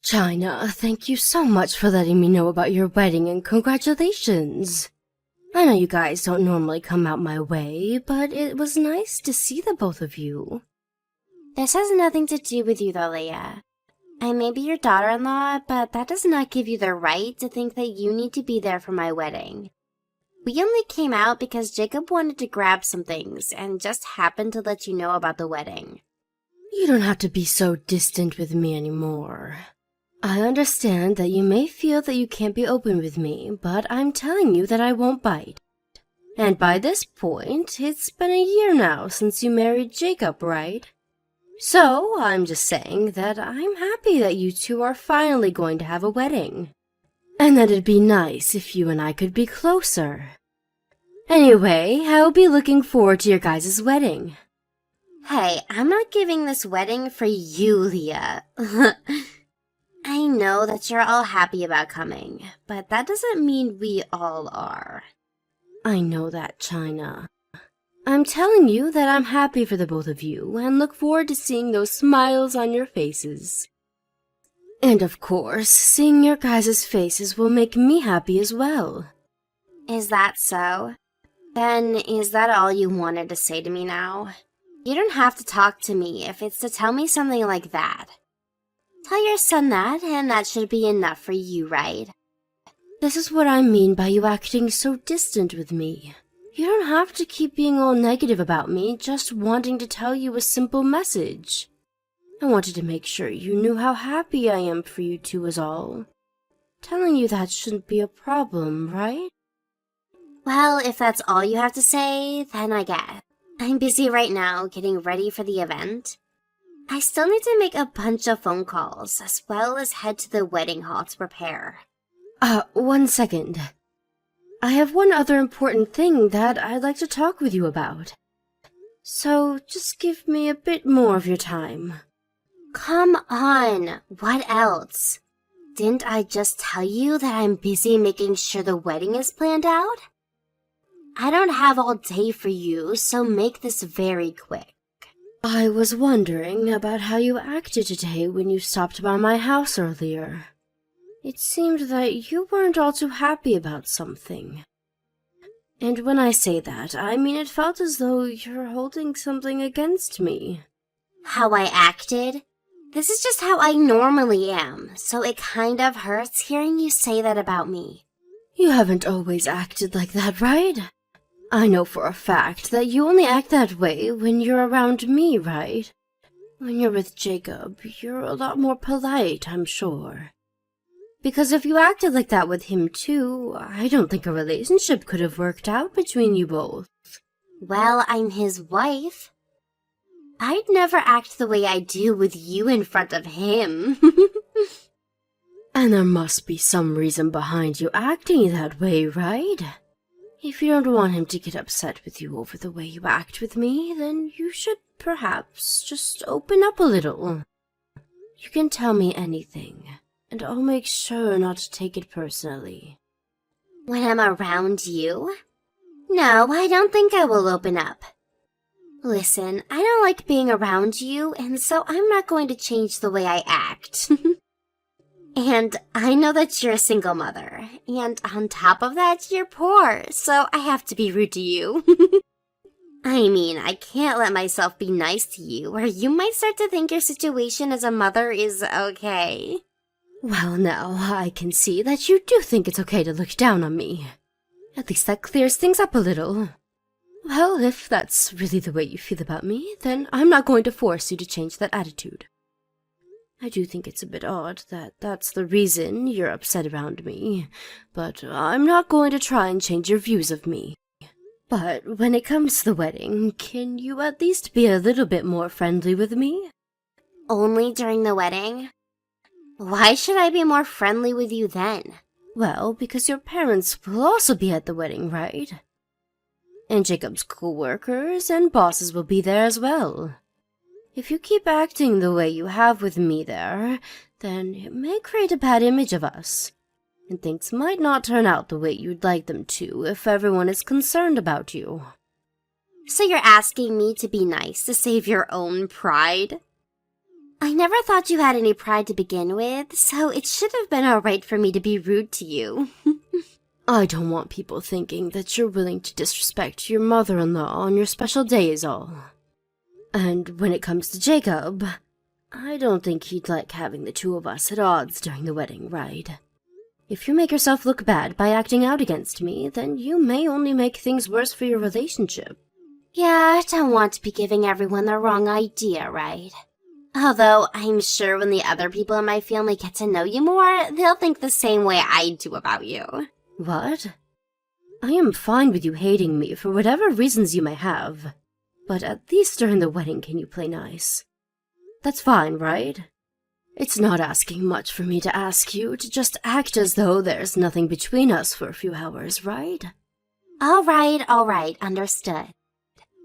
China, thank you so much for letting me know about your wedding and congratulations. I know you guys don't normally come out my way, but it was nice to see the both of you. This has nothing to do with you though, Leia. I may be your daughter-in-law, but that does not give you the right to think that you need to be there for my wedding. We only came out because Jacob wanted to grab some things and just happened to let you know about the wedding. You don't have to be so distant with me anymore. I understand that you may feel that you can't be open with me, but I'm telling you that I won't bite. And by this point, it's been a year now since you married Jacob, right? So, I'm just saying that I'm happy that you two are finally going to have a wedding. And that it'd be nice if you and I could be closer. Anyway, I'll be looking forward to your guys' wedding. Hey, I'm not giving this wedding for you, Leah. I know that you're all happy about coming, but that doesn't mean we all are. I know that, China. I'm telling you that I'm happy for the both of you and look forward to seeing those smiles on your faces. And of course, seeing your guys' faces will make me happy as well. Is that so? Then is that all you wanted to say to me now? You don't have to talk to me if it's to tell me something like that. Tell your son that, and that should be enough for you, right? This is what I mean by you acting so distant with me. You don't have to keep being all negative about me, just wanting to tell you a simple message. I wanted to make sure you knew how happy I am for you two is all. Telling you that shouldn't be a problem, right? Well, if that's all you have to say, then I guess. I'm busy right now getting ready for the event. I still need to make a bunch of phone calls, as well as head to the wedding hall to prepare. 1 second. I have one other important thing that I'd like to talk with you about. So, just give me a bit more of your time. Come on, what else? Didn't I just tell you that I'm busy making sure the wedding is planned out? I don't have all day for you, so make this very quick. I was wondering about how you acted today when you stopped by my house earlier. It seemed that you weren't all too happy about something. And when I say that, I mean it felt as though you're holding something against me. How I acted? This is just how I normally am, so it kind of hurts hearing you say that about me. You haven't always acted like that, right? I know for a fact that you only act that way when you're around me, right? When you're with Jacob, you're a lot more polite, I'm sure. Because if you acted like that with him too, I don't think a relationship could have worked out between you both. Well, I'm his wife. I'd never act the way I do with you in front of him. And there must be some reason behind you acting that way, right? If you don't want him to get upset with you over the way you act with me, then you should perhaps just open up a little. You can tell me anything, and I'll make sure not to take it personally. When I'm around you? No, I don't think I will open up. Listen, I don't like being around you, and so I'm not going to change the way I act. And I know that you're a single mother, and on top of that, you're poor, so I have to be rude to you. I mean, I can't let myself be nice to you, or you might start to think your situation as a mother is okay. Well, now, I can see that you do think it's okay to look down on me. At least that clears things up a little. Well, if that's really the way you feel about me, then I'm not going to force you to change that attitude. I do think it's a bit odd that that's the reason you're upset around me, but I'm not going to try and change your views of me. But when it comes to the wedding, can you at least be a little bit more friendly with me? Only during the wedding? Why should I be more friendly with you then? Well, because your parents will also be at the wedding, right? And Jacob's co-workers and bosses will be there as well. If you keep acting the way you have with me there, then it may create a bad image of us. And things might not turn out the way you'd like them to if everyone is concerned about you. So you're asking me to be nice to save your own pride? I never thought you had any pride to begin with, so it should have been alright for me to be rude to you. I don't want people thinking that you're willing to disrespect your mother-in-law on your special day is all. And when it comes to Jacob, I don't think he'd like having the two of us at odds during the wedding, right? If you make yourself look bad by acting out against me, then you may only make things worse for your relationship. Yeah, I don't want to be giving everyone the wrong idea, right? Although, I'm sure when the other people in my family get to know you more, they'll think the same way I do about you. What? I am fine with you hating me for whatever reasons you may have, but at least during the wedding can you play nice? That's fine, right? It's not asking much for me to ask you to just act as though there's nothing between us for a few hours, right? All right, understood.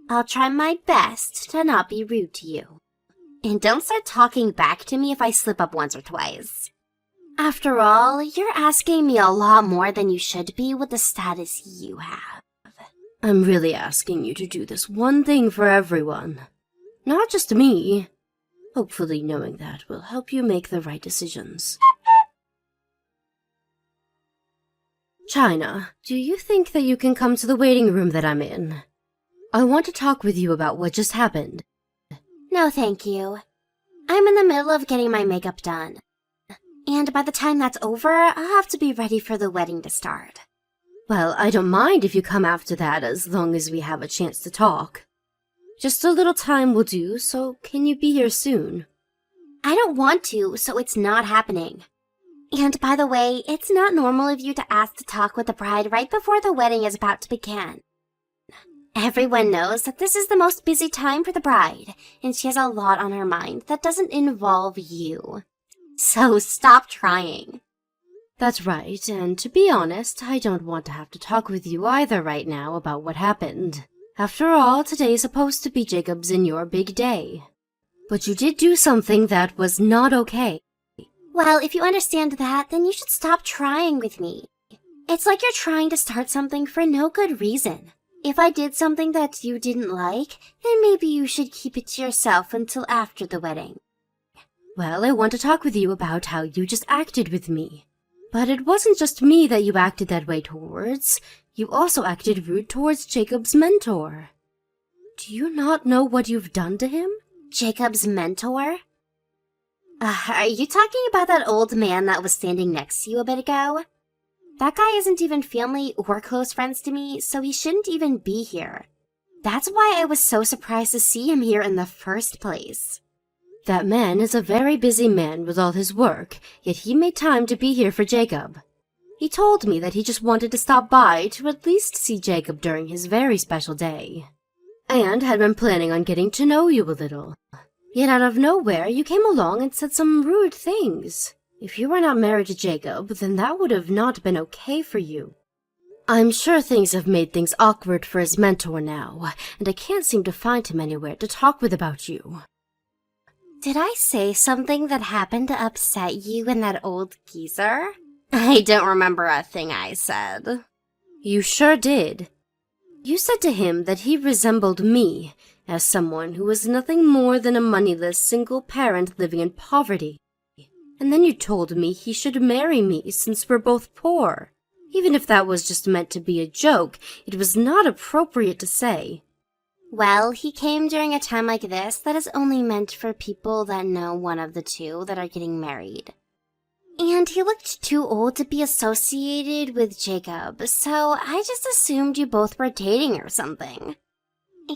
I'll try my best to not be rude to you. And don't start talking back to me if I slip up once or twice. After all, you're asking me a lot more than you should be with the status you have. I'm really asking you to do this one thing for everyone. Not just me. Hopefully knowing that will help you make the right decisions. China, do you think that you can come to the waiting room that I'm in? I want to talk with you about what just happened. No, thank you. I'm in the middle of getting my makeup done. And by the time that's over, I'll have to be ready for the wedding to start. Well, I don't mind if you come after that as long as we have a chance to talk. Just a little time will do, so can you be here soon? I don't want to, so it's not happening. And by the way, it's not normal of you to ask to talk with the bride right before the wedding is about to begin. Everyone knows that this is the most busy time for the bride, and she has a lot on her mind that doesn't involve you. So stop trying. That's right, and to be honest, I don't want to have to talk with you either right now about what happened. After all, today's supposed to be Jacob's and your big day. But you did do something that was not okay. Well, if you understand that, then you should stop trying with me. It's like you're trying to start something for no good reason. If I did something that you didn't like, then maybe you should keep it to yourself until after the wedding. Well, I want to talk with you about how you just acted with me. But it wasn't just me that you acted that way towards. You also acted rude towards Jacob's mentor. Do you not know what you've done to him? Jacob's mentor? Are you talking about that old man that was standing next to you a bit ago? That guy isn't even family or close friends to me, so he shouldn't even be here. That's why I was so surprised to see him here in the first place. That man is a very busy man with all his work, yet he made time to be here for Jacob. He told me that he just wanted to stop by to at least see Jacob during his very special day, and had been planning on getting to know you a little. Yet out of nowhere, you came along and said some rude things. If you were not married to Jacob, then that would have not been okay for you. I'm sure things have made things awkward for his mentor now, and I can't seem to find him anywhere to talk with about you. Did I say something that happened to upset you and that old geezer? I don't remember a thing I said. You sure did. You said to him that he resembled me, as someone who was nothing more than a moneyless single parent living in poverty. And then you told me he should marry me since we're both poor. Even if that was just meant to be a joke, it was not appropriate to say. Well, he came during a time like this that is only meant for people that know one of the two that are getting married. And he looked too old to be associated with Jacob, so I just assumed you both were dating or something.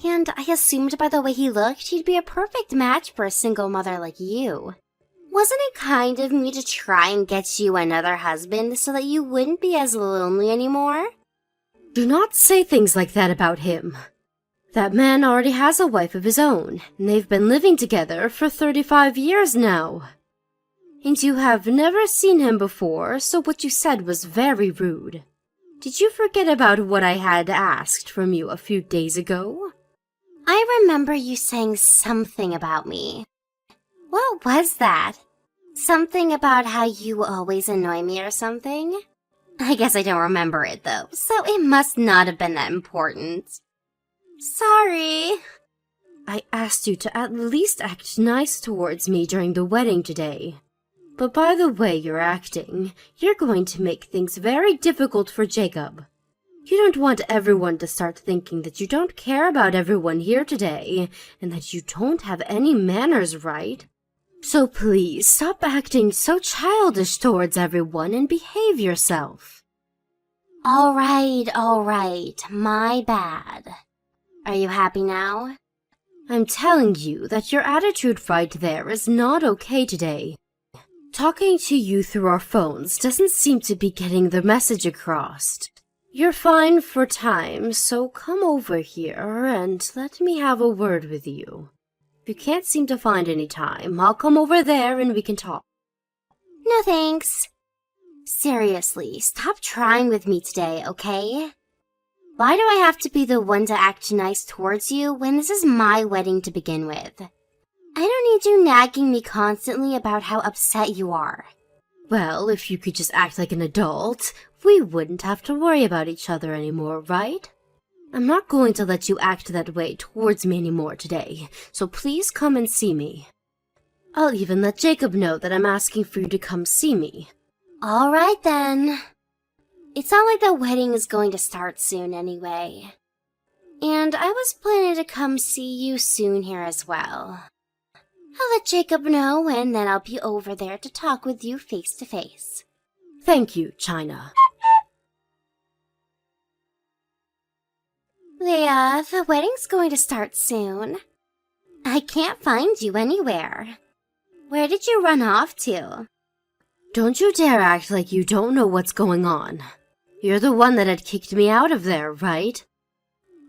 And I assumed by the way he looked, he'd be a perfect match for a single mother like you. Wasn't it kind of me to try and get you another husband so that you wouldn't be as lonely anymore? Do not say things like that about him. That man already has a wife of his own, and they've been living together for 35 years now. And you have never seen him before, so what you said was very rude. Did you forget about what I had asked from you a few days ago? I remember you saying something about me. What was that? Something about how you always annoy me or something? I guess I don't remember it though, so it must not have been that important. Sorry. I asked you to at least act nice towards me during the wedding today. But by the way you're acting, you're going to make things very difficult for Jacob. You don't want everyone to start thinking that you don't care about everyone here today, and that you don't have any manners, right? So please, stop acting so childish towards everyone and behave yourself. All right, my bad. Are you happy now? I'm telling you that your attitude right there is not okay today. Talking to you through our phones doesn't seem to be getting the message across. You're fine for time, so come over here and let me have a word with you. If you can't seem to find any time, I'll come over there and we can talk. No thanks. Seriously, stop trying with me today, okay? Why do I have to be the one to act nice towards you when this is my wedding to begin with? I don't need you nagging me constantly about how upset you are. Well, if you could just act like an adult, we wouldn't have to worry about each other anymore, right? I'm not going to let you act that way towards me anymore today, so please come and see me. I'll even let Jacob know that I'm asking for you to come see me. All right then. It's not like the wedding is going to start soon anyway. And I was planning to come see you soon here as well. I'll let Jacob know, and then I'll be over there to talk with you face to face. Thank you, China. Leah, the wedding's going to start soon. I can't find you anywhere. Where did you run off to? Don't you dare act like you don't know what's going on. You're the one that had kicked me out of there, right?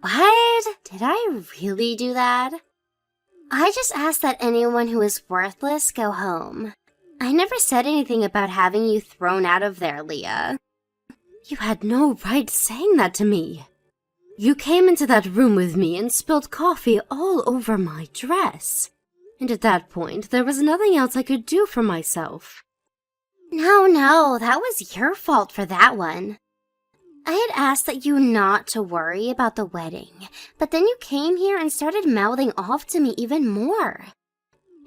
What? Did I really do that? I just asked that anyone who is worthless go home. I never said anything about having you thrown out of there, Leah. You had no right saying that to me. You came into that room with me and spilled coffee all over my dress. And at that point, there was nothing else I could do for myself. No, that was your fault for that one. I had asked that you not to worry about the wedding, but then you came here and started mouthing off to me even more.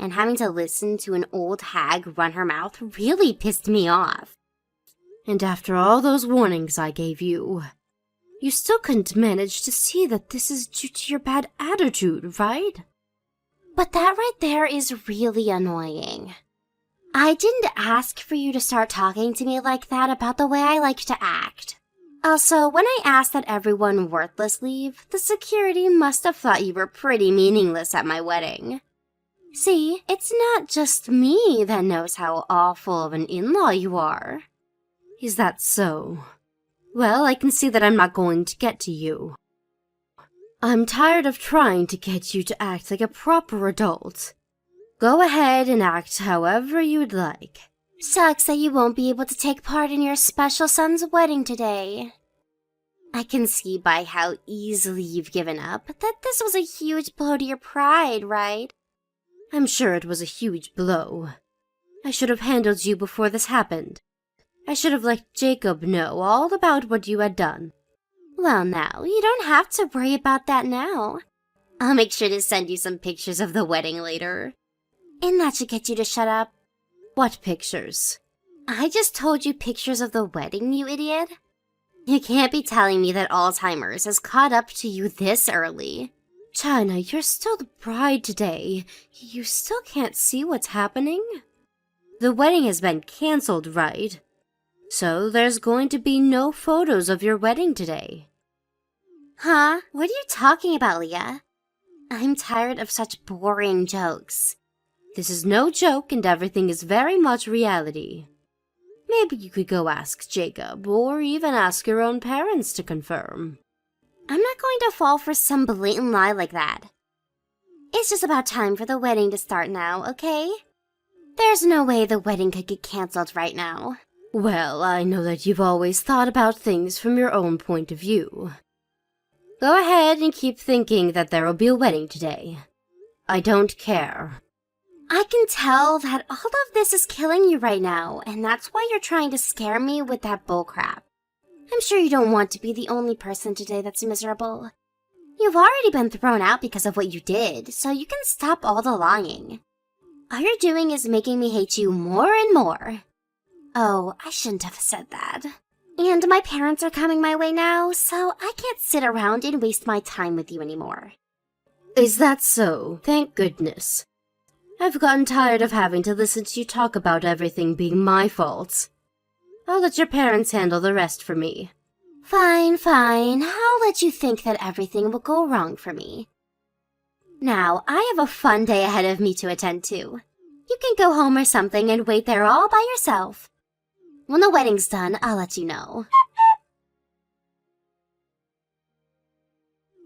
And having to listen to an old hag run her mouth really pissed me off. And after all those warnings I gave you, you still couldn't manage to see that this is due to your bad attitude, right? But that right there is really annoying. I didn't ask for you to start talking to me like that about the way I like to act. Also, when I asked that everyone worthless leave, the security must have thought you were pretty meaningless at my wedding. See, it's not just me that knows how awful of an in-law you are. Is that so? Well, I can see that I'm not going to get to you. I'm tired of trying to get you to act like a proper adult. Go ahead and act however you'd like. Sucks that you won't be able to take part in your special son's wedding today. I can see by how easily you've given up that this was a huge blow to your pride, right? I'm sure it was a huge blow. I should have handled you before this happened. I should have let Jacob know all about what you had done. Well, now, you don't have to worry about that now. I'll make sure to send you some pictures of the wedding later. And that should get you to shut up. What pictures? I just told you pictures of the wedding, you idiot. You can't be telling me that Alzheimer's has caught up to you this early. China, you're still the bride today. You still can't see what's happening? The wedding has been cancelled, right? So there's going to be no photos of your wedding today. Huh? What are you talking about, Leah? I'm tired of such boring jokes. This is no joke and everything is very much reality. Maybe you could go ask Jacob, or even ask your own parents to confirm. I'm not going to fall for some blatant lie like that. It's just about time for the wedding to start now, okay? There's no way the wedding could get cancelled right now. Well, I know that you've always thought about things from your own point of view. Go ahead and keep thinking that there will be a wedding today. I don't care. I can tell that all of this is killing you right now, and that's why you're trying to scare me with that bullcrap. I'm sure you don't want to be the only person today that's miserable. You've already been thrown out because of what you did, so you can stop all the lying. All you're doing is making me hate you more and more. Oh, I shouldn't have said that. And my parents are coming my way now, so I can't sit around and waste my time with you anymore. Is that so? Thank goodness. I've gotten tired of having to listen to you talk about everything being my fault. I'll let your parents handle the rest for me. Fine, fine. I'll let you think that everything will go wrong for me. Now, I have a fun day ahead of me to attend to. You can go home or something and wait there all by yourself. When the wedding's done, I'll let you know.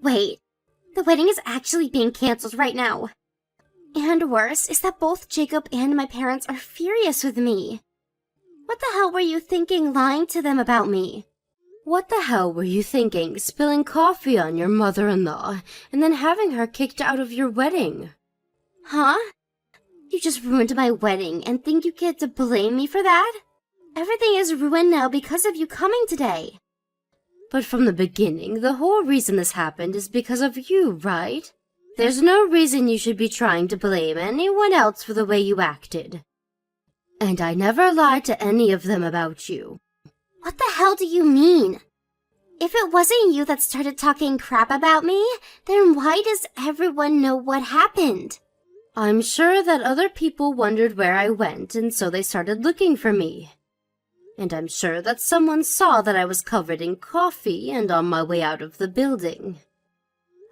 Wait, the wedding is actually being canceled right now. And worse is that both Jacob and my parents are furious with me. What the hell were you thinking lying to them about me? What the hell were you thinking, spilling coffee on your mother-in-law and then having her kicked out of your wedding? Huh? You just ruined my wedding and think you get to blame me for that? Everything is ruined now because of you coming today. But from the beginning, the whole reason this happened is because of you, right? There's no reason you should be trying to blame anyone else for the way you acted. And I never lied to any of them about you. What the hell do you mean? If it wasn't you that started talking crap about me, then why does everyone know what happened? I'm sure that other people wondered where I went, and so they started looking for me. And I'm sure that someone saw that I was covered in coffee and on my way out of the building.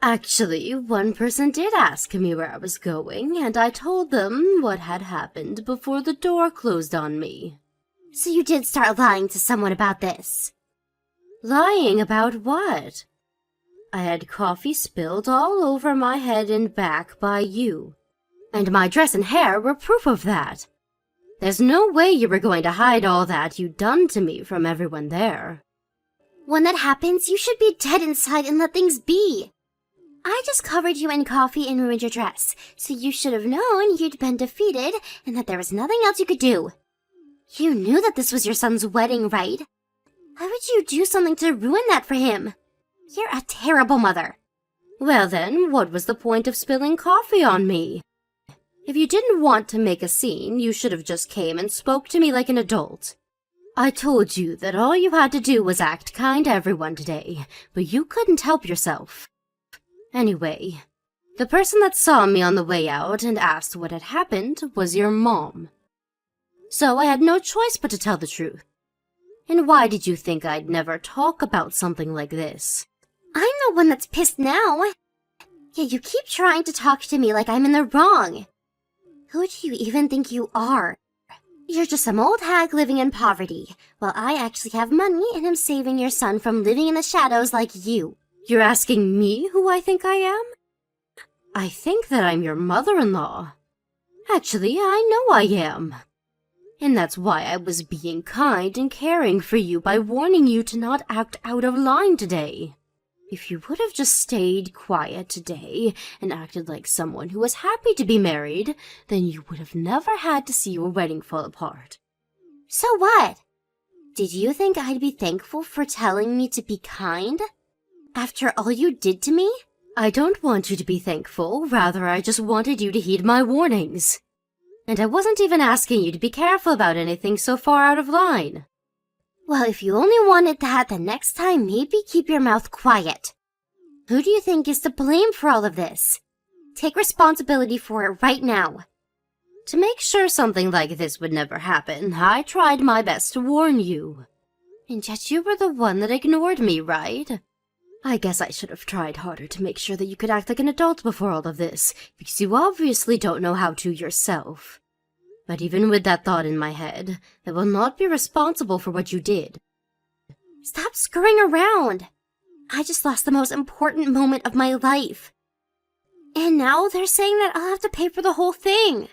Actually, one person did ask me where I was going, and I told them what had happened before the door closed on me. So you did start lying to someone about this? Lying about what? I had coffee spilled all over my head and back by you, and my dress and hair were proof of that. There's no way you were going to hide all that you'd done to me from everyone there. When that happens, you should be dead inside and let things be. I just covered you in coffee and ruined your dress, so you should have known you'd been defeated and that there was nothing else you could do. You knew that this was your son's wedding, right? Why would you do something to ruin that for him? You're a terrible mother. Well then, what was the point of spilling coffee on me? If you didn't want to make a scene, you should have just came and spoke to me like an adult. I told you that all you had to do was act kind to everyone today, but you couldn't help yourself. Anyway, the person that saw me on the way out and asked what had happened was your mom. So I had no choice but to tell the truth. And why did you think I'd never talk about something like this? I'm the one that's pissed now. Yet you keep trying to talk to me like I'm in the wrong. Who do you even think you are? You're just some old hag living in poverty, while I actually have money and am saving your son from living in the shadows like you. You're asking me who I think I am? I think that I'm your mother-in-law. Actually, I know I am. And that's why I was being kind and caring for you by warning you to not act out of line today. If you would have just stayed quiet today and acted like someone who was happy to be married, then you would have never had to see your wedding fall apart. So what? Did you think I'd be thankful for telling me to be kind? After all you did to me? I don't want you to be thankful, rather I just wanted you to heed my warnings. And I wasn't even asking you to be careful about anything so far out of line. Well, if you only wanted that, then next time maybe keep your mouth quiet. Who do you think is to blame for all of this? Take responsibility for it right now. To make sure something like this would never happen, I tried my best to warn you. And yet you were the one that ignored me, right? I guess I should have tried harder to make sure that you could act like an adult before all of this, because you obviously don't know how to yourself. But even with that thought in my head, I will not be responsible for what you did. Stop screwing around! I just lost the most important moment of my life. And now they're saying that I'll have to pay for the whole thing.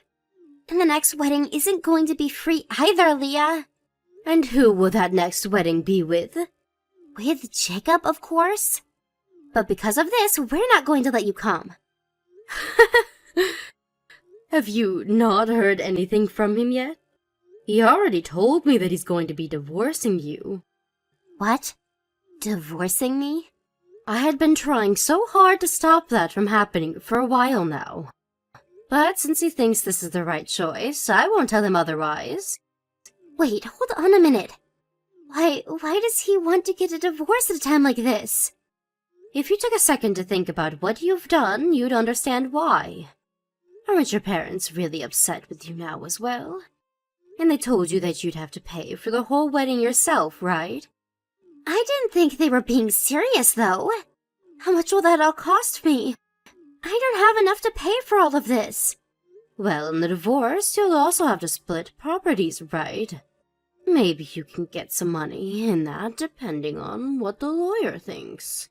And the next wedding isn't going to be free either, Leah. And who will that next wedding be with? With Jacob, of course. But because of this, we're not going to let you come. Have you not heard anything from him yet? He already told me that he's going to be divorcing you. What? Divorcing me? I had been trying so hard to stop that from happening for a while now. But since he thinks this is the right choice, I won't tell him otherwise. Wait, hold on a minute. Why does he want to get a divorce at a time like this? If you took a second to think about what you've done, you'd understand why. Aren't your parents really upset with you now as well? And they told you that you'd have to pay for the whole wedding yourself, right? I didn't think they were being serious, though. How much will that all cost me? I don't have enough to pay for all of this. Well, in the divorce, you'll also have to split properties, right? Maybe you can get some money in that, depending on what the lawyer thinks.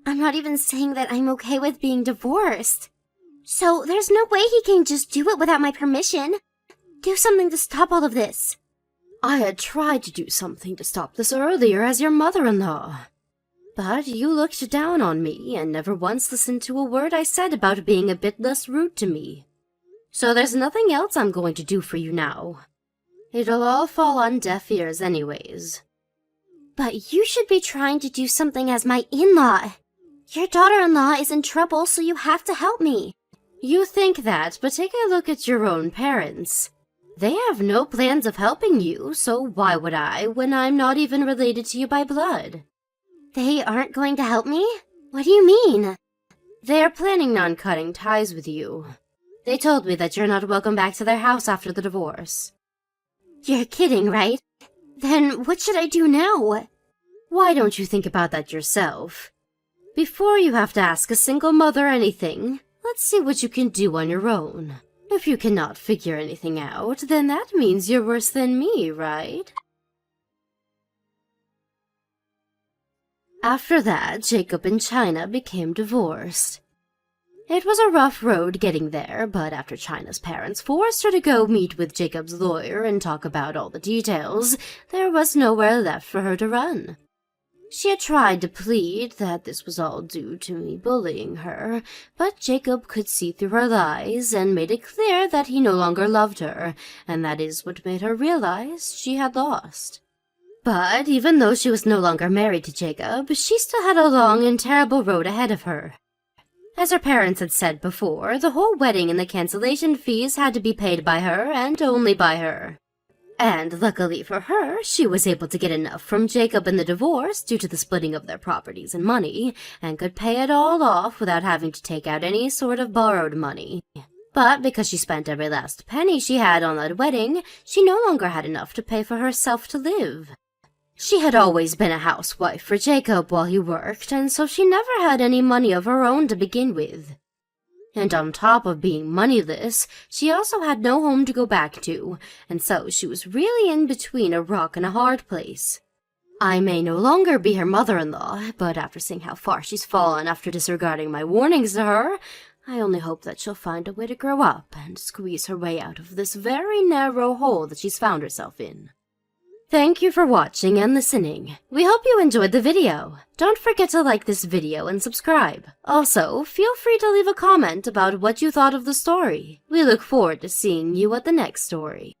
I'm not even saying that I'm okay with being divorced. So there's no way he can just do it without my permission. Do something to stop all of this. I had tried to do something to stop this earlier as your mother-in-law. But you looked down on me and never once listened to a word I said about being a bit less rude to me. So there's nothing else I'm going to do for you now. It'll all fall on deaf ears anyways. But you should be trying to do something as my in-law. Your daughter-in-law is in trouble, so you have to help me. You think that, but take a look at your own parents. They have no plans of helping you, so why would I, when I'm not even related to you by blood? They aren't going to help me? What do you mean? They're planning on cutting ties with you. They told me that you're not welcome back to their house after the divorce. You're kidding, right? Then what should I do now? Why don't you think about that yourself? Before you have to ask a single mother anything, let's see what you can do on your own. If you cannot figure anything out, then that means you're worse than me, right? After that, Jacob and China became divorced. It was a rough road getting there, but after China's parents forced her to go meet with Jacob's lawyer and talk about all the details, there was nowhere left for her to run. She had tried to plead that this was all due to me bullying her, but Jacob could see through her lies and made it clear that he no longer loved her, and that is what made her realize she had lost. But even though she was no longer married to Jacob, she still had a long and terrible road ahead of her. As her parents had said before, the whole wedding and the cancellation fees had to be paid by her and only by her. And luckily for her, she was able to get enough from Jacob in the divorce due to the splitting of their properties and money, and could pay it all off without having to take out any sort of borrowed money. But because she spent every last penny she had on that wedding, she no longer had enough to pay for herself to live. She had always been a housewife for Jacob while he worked, and so she never had any money of her own to begin with. And on top of being moneyless, she also had no home to go back to, and so she was really in between a rock and a hard place. I may no longer be her mother-in-law, but after seeing how far she's fallen after disregarding my warnings to her, I only hope that she'll find a way to grow up and squeeze her way out of this very narrow hole that she's found herself in. Thank you for watching and listening. We hope you enjoyed the video. Don't forget to like this video and subscribe. Also, feel free to leave a comment about what you thought of the story. We look forward to seeing you at the next story.